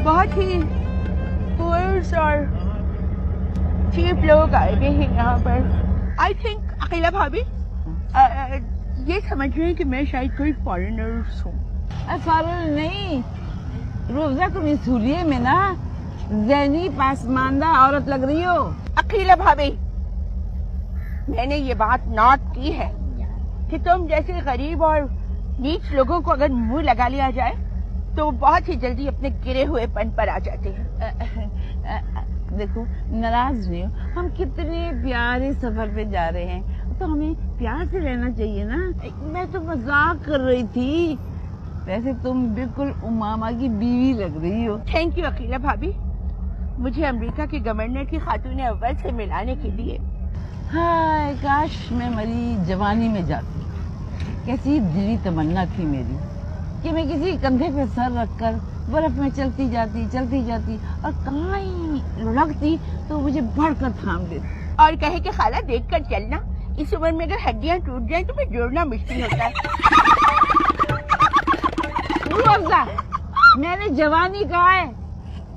بہت ہی پورس اور چیپ لوگ آئے ہوئے ہیں یہاں پر. آئی تھنک عقیلہ بھابھی یہ سمجھ رہے ہیں کہ میں شاید کوئی فارنرز ہوں. فارنر نہیں روزہ، تم اس حلیے میں نا ذہنی پسماندہ عورت لگ رہی ہو. عقیلہ بھابھی میں نے یہ بات نوٹ کی ہے کہ تم جیسے غریب اور نیچ لوگوں کو اگر منہ لگا لیا جائے تو بہت ہی جلدی اپنے گرے ہوئے پن پر آ جاتے ہیں. دیکھو ناراض نہیں ہو، ہم کتنے پیارے سفر پہ جا رہے ہیں تو ہمیں پیار سے رہنا چاہیے نا. میں تو مذاق کر رہی تھی، ویسے تم بالکل امامہ کی بیوی لگ رہی ہو. تھینک یو عقیلہ بھابھی، مجھے امریکہ کے گورنر کی خاتون اول سے ملانے کے لیے. ہائے کاش میں مری جوانی میں جاتی. کیسی دلی تمنا تھی میری کہ میں کسی کندھے پہ سر رکھ کر برف میں چلتی جاتی اور کہاں لگتی تو مجھے بڑھ کر تھام دیتی اور کہے کہ خالہ دیکھ کر چلنا، اس عمر میں اگر ہڈیاں ٹوٹ جائیں تو پھر جوڑنا مشکل ہوتا ہے. میں نے جوانی کہا ہے،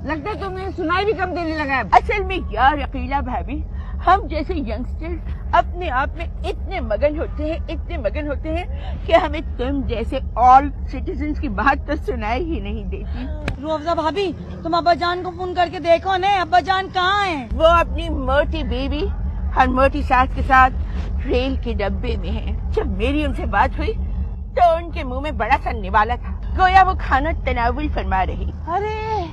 لگتا ہے تم نے سنائی بھی کم دینے لگا ہے. اصل میں یار عقیلہ بھابھی ہم جیسے ینگسٹر اپنے آپ میں اتنے مگن ہوتے ہیں کہ ہمیں تم جیسے آل سٹیزنز کی بات تو سنائی ہی نہیں دیتی. روزہ بھابھی تم ابا جان کو فون کر کے دیکھو نا، ابا جان کہاں ہیں؟ وہ اپنی موٹی بیوی اور موٹی ساس کے ساتھ ریل کے ڈبے میں ہیں. جب میری ان سے بات ہوئی تو ان کے منہ میں بڑا سا نوالا تھا، گویا وہ کھانا تناول فرما رہی. ارے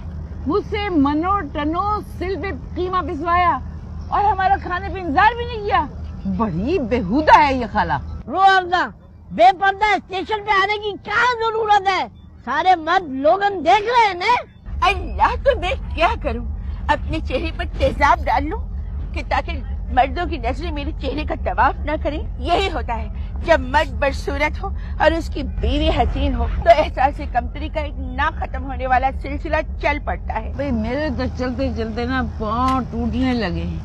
مجھ سے منو ٹنو سل پہ قیمہ پسوایا اور ہمارا کھانے پہ انتظار بھی نہیں کیا. بڑی بےہودہ ہے یہ خالہ. روزہ بے پردہ اسٹیشن پہ آنے کی کیا ضرورت ہے؟ سارے مرد لوگن دیکھ رہے ہیں نا. اللہ تو میں کیا کروں، اپنے چہرے پر تیزاب ڈال لوں کہ تاکہ مردوں کی نظریں میرے چہرے کا طواف نہ کریں. یہی ہوتا ہے جب مرد بدصورت ہو اور اس کی بیوی حسین ہو تو احساس کمتری کا ایک نہ ختم ہونے والا سلسلہ چل پڑتا ہے. بھئی میرے تو چلتے چلتے نا پاؤں ٹوٹنے لگے ہیں.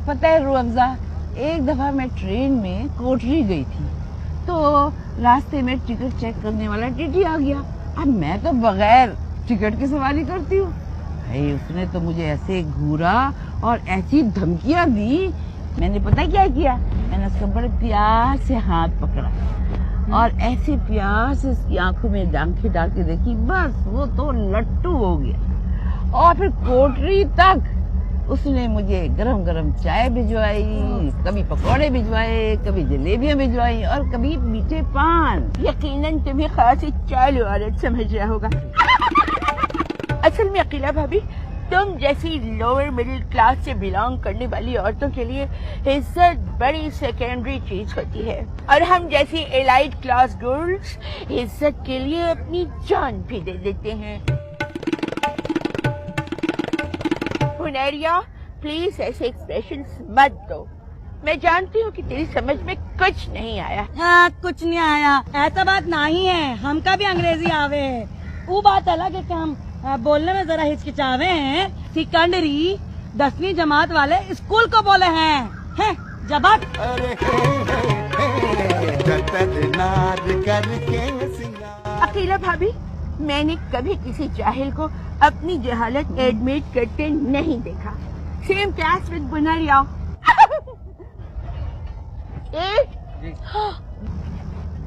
پتہ ہے روح افزا، ایک دفعہ میں ٹرین میں کوٹری گئی تھی تو راستے میں ٹکٹ چیک کرنے والا ٹی آ گیا. اب میں تو بغیر ٹکٹ کی سواری کرتی ہوں. بھائی اس نے تو مجھے ایسے گھورا اور ایسی دھمکیاں دی. میں نے پتہ کیا کیا، میں نے اس کا بڑے پیار سے ہاتھ پکڑا اور ایسے پیار سے اس کی آنکھوں میں آنکھیں ڈال کے دیکھی، بس وہ تو لٹو ہو گیا. اور پھر کوٹری تک اس نے مجھے گرم گرم چائے بھجوائی، کبھی پکوڑے بھجوائے، کبھی جلیبیاں بھجوائی اور کبھی میٹھے پان. یقیناً تمہیں خاصی چالو عورت سمجھ رہا ہوگا. اصل میں عقیلہ بھابھی تم جیسی لوور مڈل کلاس سے بلانگ کرنے والی عورتوں کے لیے عزت بڑی سیکنڈری چیز ہوتی ہے، اور ہم جیسی ایلائٹ کلاس گرلز عزت کے لیے اپنی جان بھی دے دیتے ہیں. ہنیریا پلیز ایسے ایکسپریشنز مت دو، میں جانتی ہوں کہ تیری سمجھ میں کچھ نہیں آیا. ہاں کچھ نہیں آیا، ایسا بات نہیں ہے، ہم کا بھی انگریزی آوے ہے. وہ بات الگ ہے کہ ہم بولنے میں ذرا ہچکچاوے ہیں. سیکنڈری 10ویں جماعت والے اسکول کو بولے ہیں جبات. عقیلہ بھابھی میں نے کبھی کسی جاہل کو اپنی جہالت ایڈمٹ کرتے نہیں دیکھا. سیم کلاس وتھ بنریا.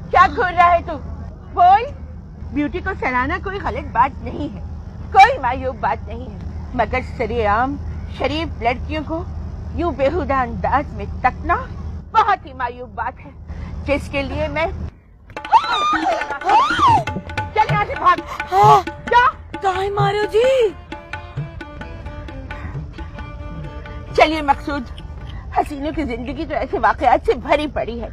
کیا کھول رہا ہے تو بول. بیوٹی کو سراہنا کوئی غلط بات نہیں ہے، کوئی معیوب بات نہیں ہے، مگر سرے عام شریف لڑکیوں کو یوں بےہودہ انداز میں تکنا بہت ہی معیوب بات ہے، جس کے لیے میں چل یہاں سے بھاگ. کہیں مارو جی. چلیے مقصود، حسینوں کی زندگی تو ایسے واقعات سے بھری پڑی ہے.